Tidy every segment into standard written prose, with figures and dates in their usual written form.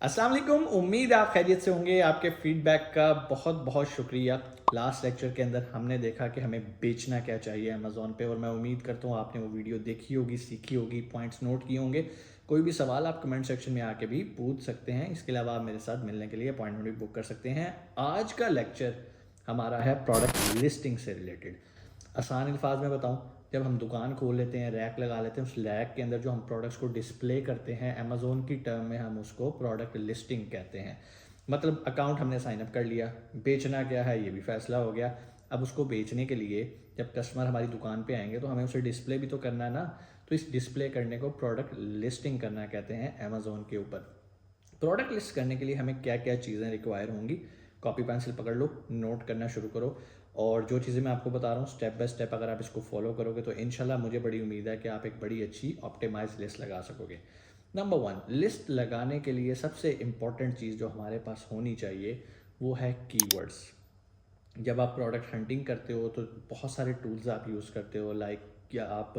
अस्सलाम वालेकुम। उम्मीद आप खैरियत से होंगे। आपके फीडबैक का बहुत बहुत शुक्रिया। लास्ट लेक्चर के अंदर हमने देखा कि हमें बेचना क्या चाहिए अमेज़ॉन पे, और मैं उम्मीद करता हूँ आपने वो वीडियो देखी होगी, सीखी होगी, पॉइंट्स नोट किए होंगे। कोई भी सवाल आप कमेंट सेक्शन में आके भी पूछ सकते हैं। इसके अलावा आप मेरे साथ मिलने के लिए अपॉइंटमेंट भी बुक कर सकते हैं। आज का लेक्चर हमारा है प्रोडक्ट लिस्टिंग से रिलेटेड। आसान अल्फाज में बताऊं, जब हम दुकान खोल लेते हैं, रैक लगा लेते हैं, उस रैक के अंदर जो हम प्रोडक्ट्स को डिस्प्ले करते हैं, अमेज़ोन की टर्म में हम उसको प्रोडक्ट लिस्टिंग कहते हैं। मतलब अकाउंट हमने साइन अप कर लिया, बेचना क्या है ये भी फैसला हो गया। अब उसको बेचने के लिए जब कस्टमर हमारी दुकान पे आएंगे तो हमें उसे डिस्प्ले भी तो करना है ना। तो इस डिस्प्ले करने को प्रोडक्ट लिस्टिंग करना कहते हैं अमेज़ोन के ऊपर। प्रोडक्ट लिस्ट करने के लिए हमें क्या क्या चीज़ें रिक्वायर होंगी, कॉपी पेंसिल पकड़ लो, नोट करना शुरू करो। और जो चीज़ें मैं आपको बता रहा हूँ स्टेप बाय स्टेप अगर आप इसको फॉलो करोगे तो इंशाल्लाह मुझे बड़ी उम्मीद है कि आप एक बड़ी अच्छी ऑप्टिमाइज लिस्ट लगा सकोगे। नंबर वन, लिस्ट लगाने के लिए सबसे इम्पॉर्टेंट चीज़ जो हमारे पास होनी चाहिए वो है कीवर्ड्स। जब आप प्रोडक्ट हंटिंग करते हो तो बहुत सारे टूल्स आप यूज़ करते हो, लाइक क्या आप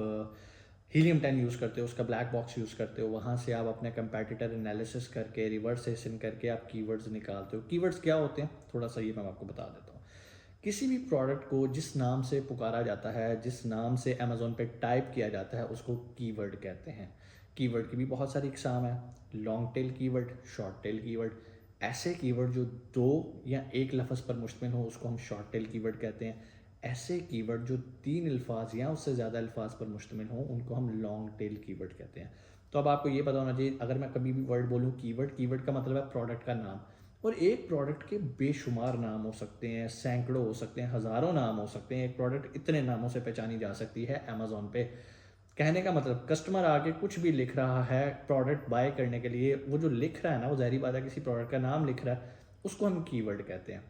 हीलियम 10 यूज़ करते हो, उसका ब्लैक बॉक्स यूज़ करते हो, वहाँ से आप अपने कंपैटिटर एनालिसिस करके रिवर्सेशन करके आप कीवर्ड्स निकालते हो। कीवर्ड्स क्या होते हैं थोड़ा सा ये मैं आपको बता देता हूँ। किसी भी प्रोडक्ट को जिस नाम से पुकारा जाता है, जिस नाम से अमेज़ोन पे टाइप किया जाता है, उसको कीवर्ड कहते हैं। कीवर्ड की भी बहुत सारी इकसाम है, long tail keyword, short tail keyword. ऐसे कीवर्ड जो दो या एक लफ्ज़ पर मुश्तमिल हो उसको हम शॉर्ट टेल कीवर्ड कहते हैं। ऐसे कीवर्ड जो तीन अल्फाज या उससे ज़्यादा अल्फाज पर मुश्तमिल हो उनको हम लॉन्ग टेल कीवर्ड कहते हैं। तो अब आपको ये पता होना चाहिए, अगर मैं कभी भी वर्ड बोलूँ कीवर्ड, कीवर्ड का मतलब है प्रोडक्ट का नाम। और एक प्रोडक्ट के बेशुमार नाम हो सकते हैं, सैकड़ों हो सकते हैं, हज़ारों नाम हो सकते हैं। एक प्रोडक्ट इतने नामों से पहचानी जा सकती है अमेज़ॉन पे। कहने का मतलब कस्टमर आके कुछ भी लिख रहा है प्रोडक्ट बाय करने के लिए, वो जो लिख रहा है ना वो ज़ाहिर बात है किसी प्रोडक्ट का नाम लिख रहा है, उसको हम कीवर्ड कहते हैं।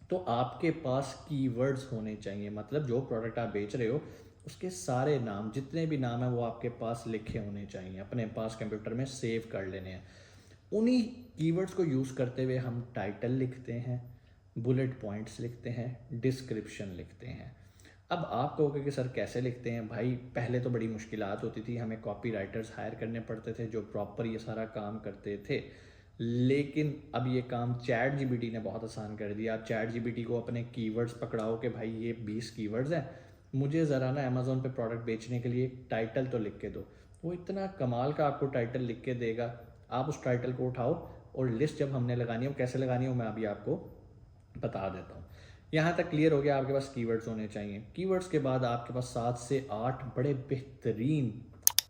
तो आपके पास कीवर्ड्स होने चाहिए, मतलब जो प्रोडक्ट आप बेच रहे हो उसके सारे नाम, जितने भी नाम है वो आपके पास लिखे होने चाहिए, अपने पास कंप्यूटर में सेव कर लेने हैं। उन्हीं कीवर्ड्स को यूज़ करते हुए हम टाइटल लिखते हैं, बुलेट पॉइंट्स लिखते हैं, डिस्क्रिप्शन लिखते हैं। अब आप कहोगे कि सर कैसे लिखते हैं भाई, पहले तो बड़ी मुश्किलात होती थी, हमें कॉपी राइटर्स हायर करने पड़ते थे जो प्रॉपर ये सारा काम करते थे। लेकिन अब ये काम चैट जीपीटी ने बहुत आसान कर दिया। आप चैट जीपीटी को अपने कीवर्ड्स पकड़ाओ कि भाई ये 20 कीवर्ड्स हैं, मुझे ज़रा ना अमेज़ोन पे प्रोडक्ट बेचने के लिए टाइटल तो लिख के दो। वो इतना कमाल का आपको टाइटल लिख के देगा। आप उस टाइटल को उठाओ और लिस्ट जब हमने लगानी हो, कैसे लगानी हो मैं अभी आपको बता देता हूँ। यहाँ तक क्लियर हो गया, आपके पास कीवर्ड्स होने चाहिए। कीवर्ड्स के बाद आपके पास 7 से 8 बड़े बेहतरीन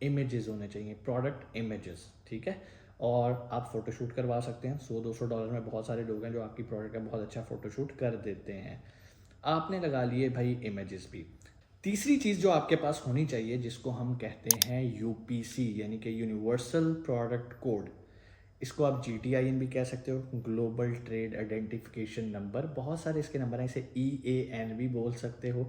इमेजेस होने चाहिए, प्रोडक्ट इमेजेस, ठीक है। और आप फ़ोटोशूट करवा सकते हैं, $100-200 में बहुत सारे लोग हैं जो आपकी प्रोडक्ट का बहुत अच्छा फ़ोटोशूट कर देते हैं। आपने लगा लिए भाई इमेजेस भी। तीसरी चीज़ जो आपके पास होनी चाहिए जिसको हम कहते हैं यूपीसी, यानी कि यूनिवर्सल प्रोडक्ट कोड। इसको आप GTIN भी कह सकते हो, ग्लोबल ट्रेड आइडेंटिफिकेशन नंबर। बहुत सारे इसके नंबर हैं, इसे EAN भी बोल सकते हो।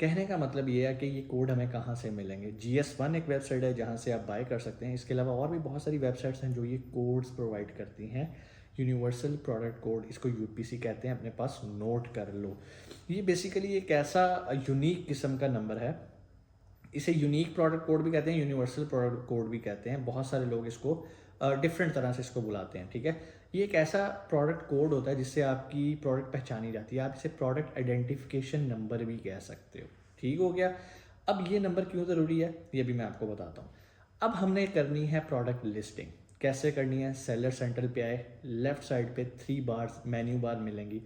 कहने का मतलब ये है कि ये कोड हमें कहाँ से मिलेंगे। GS1 एक वेबसाइट है जहाँ से आप बाय कर सकते हैं। इसके अलावा और भी बहुत सारी वेबसाइट्स हैं जो ये कोड्स प्रोवाइड करती हैं। यूनिवर्सल प्रोडक्ट कोड, इसको यूपीसी कहते हैं, अपने पास नोट कर लो। ये बेसिकली एक ऐसा यूनिक किस्म का नंबर है। इसे यूनिक प्रोडक्ट कोड भी कहते हैं, यूनिवर्सल प्रोडक्ट कोड भी कहते हैं। बहुत सारे लोग इसको डिफरेंट तरह से इसको बुलाते हैं, ठीक है। ये एक ऐसा प्रोडक्ट कोड होता है जिससे आपकी प्रोडक्ट पहचानी जाती है। आप इसे प्रोडक्ट आइडेंटिफिकेशन नंबर भी कह सकते हो, ठीक हो गया। अब ये नंबर क्यों ज़रूरी है ये भी मैं आपको बताता हूँ। अब हमने करनी है प्रोडक्ट लिस्टिंग। कैसे करनी है? सेलर सेंटर पे आए, लेफ्ट साइड पे 3 बार्स मेन्यू बार मिलेंगी,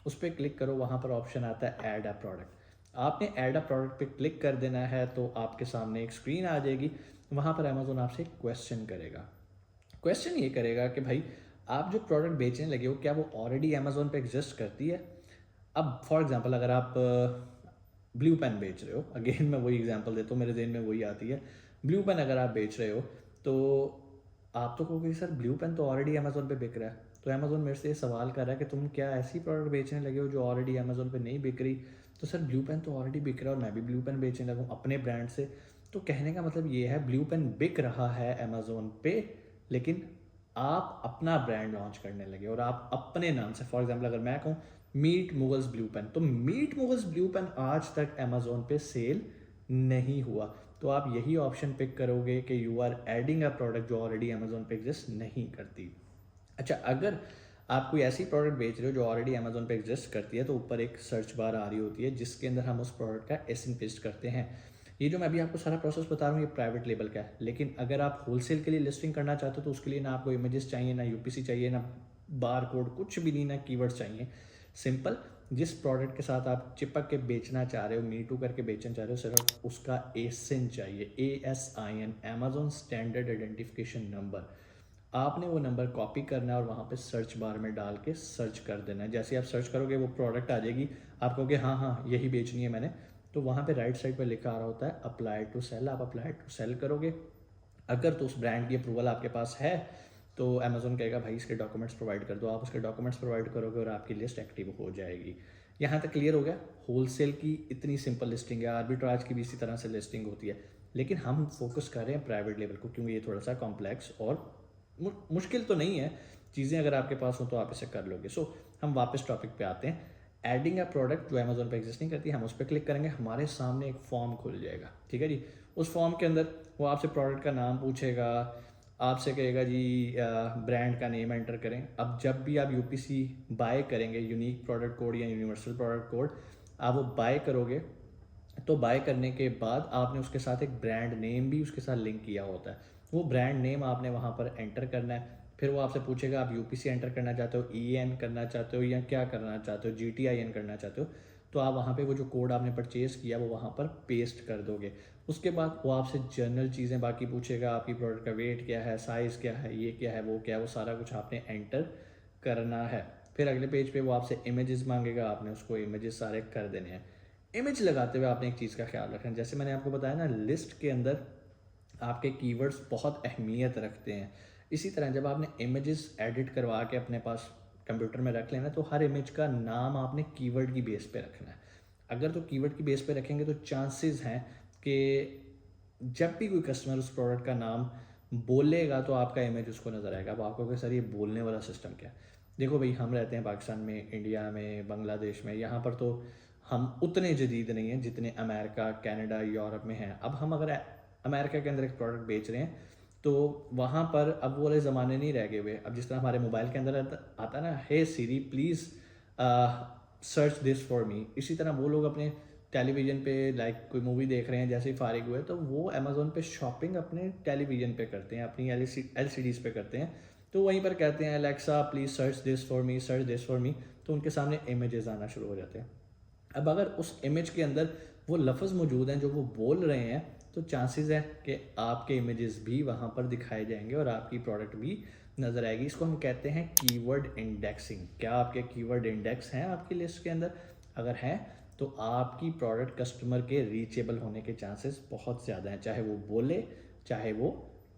उस पर क्लिक करो। वहाँ पर ऑप्शन आता है ऐड अ प्रोडक्ट। आपने ऐड अ प्रोडक्ट पे क्लिक कर देना है तो आपके सामने एक स्क्रीन आ जाएगी। वहाँ पर अमेज़ोन आपसे एक क्वेश्चन करेगा। क्वेश्चन ये करेगा कि भाई आप जो प्रोडक्ट बेचने लगे हो क्या वो ऑलरेडी अमेज़ोन पे एग्जिस्ट करती है। अब फॉर एग्जांपल अगर आप ब्लू पेन बेच रहे हो, अगेन मैं वही एग्जांपल देता हूँ, मेरे जेहन में वही आती है। ब्लू पेन अगर आप बेच रहे हो तो आप तो कहोगे सर ब्लू पेन तो ऑलरेडी अमेज़ोन पे बिक रहा है। तो अमेज़ोन मेरे से ये सवाल कर रहा है कि तुम क्या ऐसी प्रोडक्ट बेचने लगे हो जो ऑलरेडी अमेज़ोन पे नहीं बिक रही। तो सर ब्लू पेन तो ऑलरेडी बिक रहा है और मैं भी ब्लू पेन बेचने लगा हूँ अपने ब्रांड से। तो कहने का मतलब ये है ब्लू पेन बिक रहा है अमेज़ोन पे, लेकिन आप अपना ब्रांड लॉन्च करने लगे और आप अपने नाम से, फॉर एग्जांपल अगर मैं कहूँ मीट मुगल्स ब्लू पेन, तो मीट मुगल्स ब्लू पेन आज तक अमेज़ोन पे सेल नहीं हुआ। तो आप यही ऑप्शन पिक करोगे कि you are adding a product जो ऑलरेडी अमेज़ोन पे एग्जिस्ट नहीं करती। अच्छा, अगर आप कोई ऐसी प्रोडक्ट बेच रहे हो जो ऑलरेडी अमेजोन पे एग्जिस्ट करती है, तो ऊपर एक सर्च बार आ रही होती है जिसके अंदर हम उस प्रोडक्ट का एसिन पेस्ट करते हैं। ये जो मैं अभी आपको सारा प्रोसेस बता रहा हूँ, ये प्राइवेट लेबल का है, लेकिन अगर आप होलसेल के लिए लिस्टिंग करना चाहते हो तो उसके लिए ना आपको इमेजेस चाहिए, ना यूपीसी चाहिए, ना बार कोड, कुछ भी नहीं, ना कीवर्ड्स चाहिए। सिंपल, जिस प्रोडक्ट के साथ आप चिपक के बेचना चाह रहे हो, मी टू करके बेचना चाह रहे हो, सिर्फ उसका एसिन चाहिए, ASIN, Amazon standard identification number. आपने वो नंबर कॉपी करना है और वहाँ पे सर्च बार में डाल के सर्च कर देना है। जैसे ही आप सर्च करोगे वो प्रोडक्ट आ जाएगी, आप कहोगे हाँ हाँ यही बेचनी है मैंने, तो वहाँ पे राइट साइड पे लिखा आ रहा होता है अप्लाई टू सेल, आप अप्लाई टू सेल करोगे। अगर तो उस ब्रांड की अप्रूवल आपके पास है तो अमेजोन कहेगा भाई इसके डॉक्यूमेंट्स प्रोवाइड कर दो, आप उसके डॉक्यूमेंट्स प्रोवाइड करोगे और आपकी लिस्ट एक्टिव हो जाएगी। यहाँ तक क्लियर हो गया? होलसेल की इतनी सिंपल लिस्टिंग है, आर्बिट्राज की भी इसी तरह से लिस्टिंग होती है, लेकिन हम फोकस कर रहे हैं प्राइवेट लेवल को क्योंकि ये थोड़ा सा कॉम्प्लेक्स और मुश्किल तो नहीं है। चीज़ें अगर आपके पास हो तो आप इसे कर लोगे। सो हम वापस टॉपिक पे आते हैं। एडिंग अ प्रोडक्ट जो अमेजोन पे एग्जिस्ट नहीं करती, हम उस पर क्लिक करेंगे, हमारे सामने एक फॉर्म खुल जाएगा। ठीक है जी। उस फॉर्म के अंदर वो आपसे प्रोडक्ट का नाम पूछेगा, आपसे कहेगा जी ब्रांड का नेम एंटर करें। अब जब भी आप यूपीसी बाय करेंगे, यूनिक प्रोडक्ट कोड या यूनिवर्सल प्रोडक्ट कोड, आप वो बाय करोगे तो बाय करने के बाद आपने उसके साथ एक ब्रांड नेम भी उसके साथ लिंक किया होता है। वो ब्रांड नेम आपने वहाँ पर एंटर करना है। फिर वो आपसे पूछेगा आप यूपीसी एंटर करना चाहते हो, ईएन करना चाहते हो, या क्या करना चाहते हो, जीटीआईएन करना चाहते हो। तो आप वहाँ पे वो जो कोड आपने परचेज किया वो वहाँ पर पेस्ट कर दोगे। उसके बाद वो आपसे जनरल चीज़ें बाकी पूछेगा, आपकी प्रोडक्ट का वेट क्या है, साइज़ क्या है, ये क्या है, वो क्या है, वो सारा कुछ आपने एंटर करना है। फिर अगले पेज पे वो आपसे इमेजेस मांगेगा, आपने उसको इमेजेस सारे कर देने हैं। इमेज लगाते हुए आपने एक चीज़ का ख्याल रखना है, जैसे मैंने आपको बताया ना, लिस्ट के अंदर आपके कीवर्ड्स बहुत अहमियत रखते हैं। इसी तरह जब आपने इमेजेस एडिट करवा के अपने पास कंप्यूटर में रख लेना, तो हर इमेज का नाम आपने कीवर्ड की बेस पे रखना है। अगर तो कीवर्ड की बेस पे रखेंगे तो चांसेस हैं कि जब भी कोई कस्टमर उस प्रोडक्ट का नाम बोलेगा तो आपका इमेज उसको नज़र आएगा। अब आपको कि सर ये बोलने वाला सिस्टम क्या है? देखो भाई, हम रहते हैं पाकिस्तान में, इंडिया में, बांग्लादेश में, यहाँ पर तो हम उतने जदीद नहीं हैं जितने अमेरिका, कनाडा, यूरोप में हैं। अब हम अगर अमेरिका के अंदर एक प्रोडक्ट बेच रहे हैं तो वहाँ पर अब वो वाले ज़माने नहीं रह गए हुए। अब जिस तरह हमारे मोबाइल के अंदर आता है ना, hey Siri please search this for me, इसी तरह वो लोग अपने टेलीविज़न पे लाइक कोई मूवी देख रहे हैं, जैसे ही फारिग हुए तो वो अमेज़ोन पे शॉपिंग अपने टेलीविज़न पे करते हैं, अपनी LCDs पे करते हैं। तो वहीं पर कहते हैं Alexa please search this for me, search this for मी, तो उनके सामने इमेजेस आना शुरू हो जाते हैं। अब अगर उस इमेज के अंदर वो लफ्ज़ मौजूद हैं जो वो बोल रहे हैं, तो चांसेस है कि आपके इमेजेस भी वहाँ पर दिखाए जाएंगे और आपकी प्रोडक्ट भी नज़र आएगी। इसको हम कहते हैं कीवर्ड इंडेक्सिंग। क्या आपके कीवर्ड इंडेक्स हैं आपकी लिस्ट के अंदर? अगर हैं तो आपकी प्रोडक्ट कस्टमर के रीचेबल होने के चांसेस बहुत ज़्यादा हैं, चाहे वो बोले चाहे वो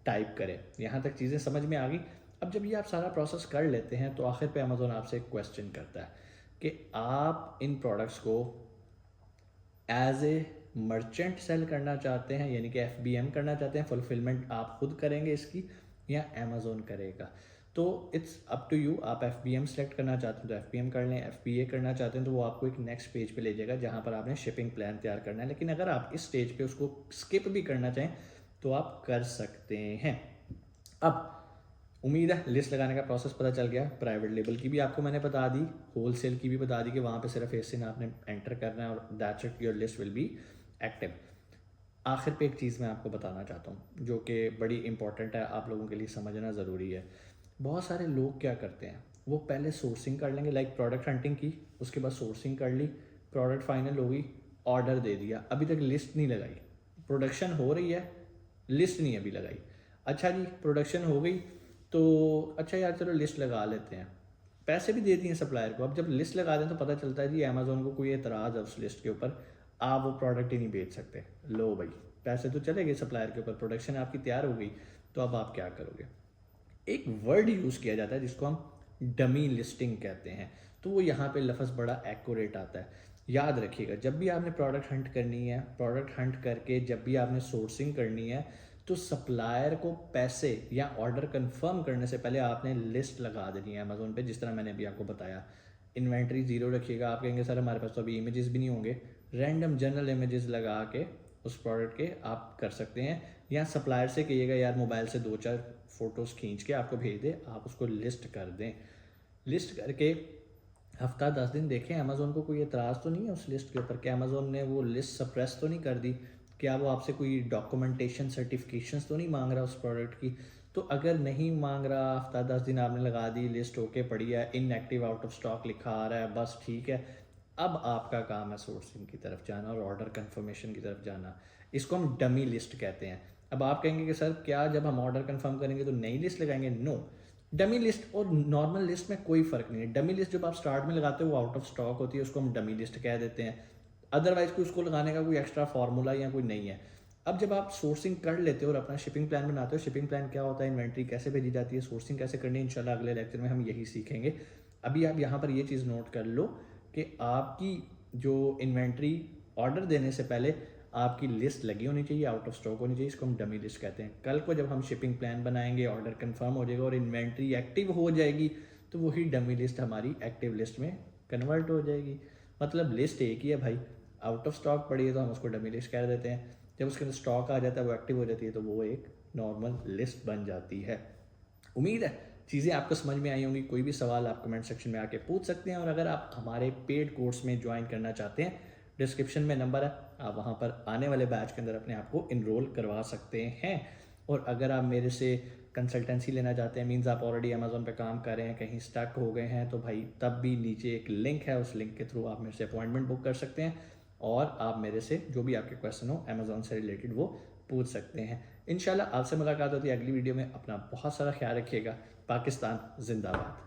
टाइप करे। यहाँ तक चीज़ें समझ में आ गई? अब जब ये आप सारा प्रोसेस कर लेते हैं तो आखिर पे अमेज़ोन आपसे एक क्वेश्चन करता है कि आप इन प्रोडक्ट्स को एज ए मर्चेंट सेल करना चाहते हैं, यानी कि FBM करना चाहते हैं, फुलफिलमेंट आप खुद करेंगे इसकी या अमेज़ोन करेगा। तो इट्स अप टू यू। आप FBM सेलेक्ट करना चाहते हैं तो FBM कर लें, FBA करना चाहते हैं तो वो आपको एक नेक्स्ट पेज पे ले जाएगा जहाँ पर आपने शिपिंग प्लान तैयार करना है। लेकिन अगर आप इस स्टेज पे उसको स्किप भी करना चाहें तो आप कर सकते हैं। अब उम्मीद है लिस्ट लगाने का प्रोसेस पता चल गया। प्राइवेट लेबल की भी आपको मैंने बता दी, होलसेल की भी बता दी कि वहाँ पे सिर्फ एसिन आपने एंटर करना है और that's it, your list will be active. आखिर पे एक चीज़ मैं आपको बताना चाहता हूँ जो कि बड़ी इंपॉर्टेंट है, आप लोगों के लिए समझना ज़रूरी है। बहुत सारे लोग क्या करते हैं, वो पहले सोर्सिंग कर लेंगे, लाइक प्रोडक्ट हंटिंग की, उसके बाद सोर्सिंग कर ली, प्रोडक्ट फाइनल हो गई, ऑर्डर दे दिया, अभी तक लिस्ट नहीं लगाई। प्रोडक्शन हो रही है, लिस्ट नहीं अभी लगाई। अच्छा जी, प्रोडक्शन हो गई तो अच्छा यार चलो लिस्ट लगा लेते हैं, पैसे भी दे दिए सप्लायर को। अब जब लिस्ट लगा दें तो पता चलता है जी अमेज़ोन को कोई एतराज़ है उस लिस्ट के ऊपर, आप वो प्रोडक्ट ही नहीं बेच सकते। लो भाई, पैसे तो चले गए सप्लायर के ऊपर, प्रोडक्शन आपकी तैयार हो गई, तो अब आप क्या करोगे? एक वर्ड यूज़ किया जाता है जिसको हम डमी लिस्टिंग कहते हैं, तो वो यहाँ पे लफ्ज़ बड़ा एक्यूरेट आता है। याद रखिएगा, जब भी आपने प्रोडक्ट हंट करनी है, प्रोडक्ट हंट करके जब भी आपने सोर्सिंग करनी है, तो सप्लायर को पैसे या ऑर्डर कंफर्म करने से पहले आपने लिस्ट लगा देनी है अमेज़ोन पे, जिस तरह मैंने अभी आपको बताया। इन्वेंट्री ज़ीरो रखिएगा। आप कहेंगे सर हमारे पास तो अभी इमेजेस भी नहीं होंगे, रैंडम जनरल इमेजेस लगा के उस प्रोडक्ट के आप कर सकते हैं। या सप्लायर से कहिएगा यार मोबाइल से 2-4 फ़ोटोज़ खींच के आपको भेज दे, आप उसको लिस्ट कर दें। लिस्ट करके हफ्ता 10 दिन देखें अमेज़ोन को कोई एतराज़ तो नहीं है उस लिस्ट के ऊपर, कि अमेज़ोन ने वो लिस्ट सप्रेस तो नहीं कर दी, क्या वो आपसे कोई डॉक्यूमेंटेशन सर्टिफिकेशंस तो नहीं मांग रहा उस प्रोडक्ट की। तो अगर नहीं मांग रहा, हफ्ता 10 दिन आपने लगा दी, लिस्ट ओके पड़ी है, इनएक्टिव आउट ऑफ स्टॉक लिखा आ रहा है, बस ठीक है। अब आपका काम है सोर्सिंग की तरफ जाना और ऑर्डर कंफर्मेशन की तरफ जाना। इसको हम डमी लिस्ट कहते हैं। अब आप कहेंगे कि सर क्या जब हम ऑर्डर कंफर्म करेंगे तो नई लिस्ट लगाएंगे? नो, डमी लिस्ट और नॉर्मल लिस्ट में कोई फ़र्क नहीं है। डमी लिस्ट जब आप स्टार्ट में लगाते हो वो आउट ऑफ स्टॉक होती है, उसको हम डमी लिस्ट कह देते हैं। अदरवाइज कोई उसको लगाने का कोई एक्स्ट्रा फार्मूला या कोई नहीं है। अब जब आप सोर्सिंग कर लेते हो और अपना शिपिंग प्लान बनाते हो, शिपिंग प्लान क्या होता है, इन्वेंट्री कैसे भेजी जाती है, सोर्सिंग कैसे करनी है, इंशाल्लाह अगले लेक्चर में हम यही सीखेंगे। अभी आप यहाँ पर ये चीज़ नोट कर लो कि आपकी जो इन्वेंट्री ऑर्डर देने से पहले आपकी लिस्ट लगी होनी चाहिए, आउट ऑफ स्टॉक होनी चाहिए, इसको हम डमी लिस्ट कहते हैं। कल को जब हम शिपिंग प्लान बनाएंगे, ऑर्डर कंफर्म हो जाएगा और इन्वेंट्री एक्टिव हो जाएगी, तो वही डमी लिस्ट हमारी एक्टिव लिस्ट में कन्वर्ट हो जाएगी। मतलब लिस्ट एक ही है भाई, आउट ऑफ स्टॉक पड़ी है तो हम उसको डमी लिस्ट कह देते हैं, जब उसके अंदर स्टॉक आ जाता है, वो एक्टिव हो जाती है, तो वो एक नॉर्मल लिस्ट बन जाती है। उम्मीद है चीज़ें आपको समझ में आई होंगी। कोई भी सवाल आप कमेंट सेक्शन में आके पूछ सकते हैं, और अगर आप हमारे पेड कोर्स में ज्वाइन करना चाहते हैं, डिस्क्रिप्शन में नंबर है, आप वहाँ पर आने वाले बैच के अंदर अपने आप को इनरोल करवा सकते हैं। और अगर आप मेरे से कंसल्टेंसी लेना चाहते हैं, मीन्स आप ऑलरेडी अमेज़ोन पे काम कर रहे हैं, कहीं स्टक हो गए हैं, तो भाई तब भी नीचे एक लिंक है, उस लिंक के थ्रू आप मेरे से अपॉइंटमेंट बुक कर सकते हैं और आप मेरे से जो भी आपके क्वेश्चन हो अमेज़ोन से रिलेटेड वो पूछ सकते हैं। इंशाल्लाह आपसे मुलाकात होती है अगली वीडियो में। अपना बहुत सारा ख्याल रखिएगा। पाकिस्तान जिंदाबाद।